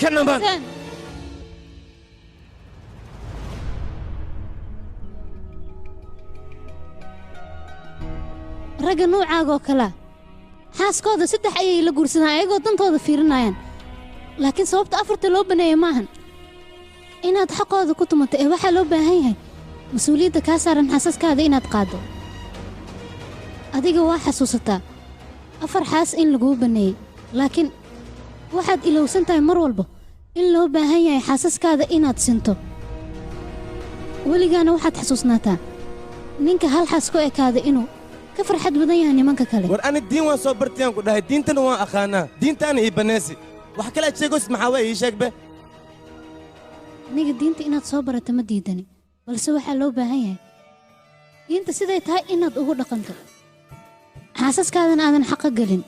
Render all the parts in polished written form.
كنبان ragga nuucaaga oo kale xaaskooda saddex ayay la guursadaan ayagoo dantooda fiirinayaan laakiin sababta afarta loo baneeyay maahan inaad xaqooda ku tumato ee waxaa loo baahan yahay mas-uuliyadda kaa saaran xaasaskaada inaad qaaddo adiga waa xasuusataa afar xaas in laguu baneeyey laakiin waxaad ilowsan tahay mar walba in loo baahan yahay xaasaskaada inaad sinto weligaana waxaad xasuusnaataa ninka hal xaas ku ekaada inuu ka farxad badan yahay nimanka kale war ani diin waan soo bartayaan ku dhahay diintana waan aqaanaa diintaana ii baneesi wax kale aad sheegaysid maxaa waa ii sheegbe aniga diinta inaad soo barato ma diidani balse waxaa loo baahan yahay diinta siday tahay inaad ugu dhaqanto xaasaskaadana aadan xaqa gelin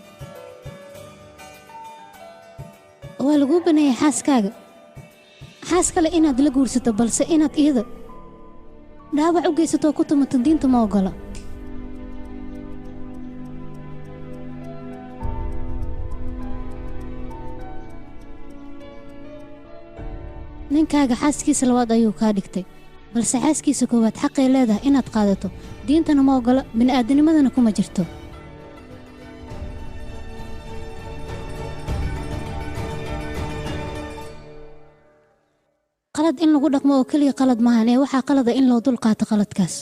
waa laguu baneeyay xaaskaaga xaas kale inaad la guursato balse inaad iyada dhaawac u geysatoo ku tumato diinta ma oggola ninkaaga xaaskiisa labaad ayuu kaa dhigtay balse xaaskiisa koowaad xaqay leedahay inaad qaadato diintana ma oggola bini'aadanimadana kuma jirto qalad in lagu dhaqmo oo keliya qalad maahan ee waxaa qalada in loo dul qaato qaladkaas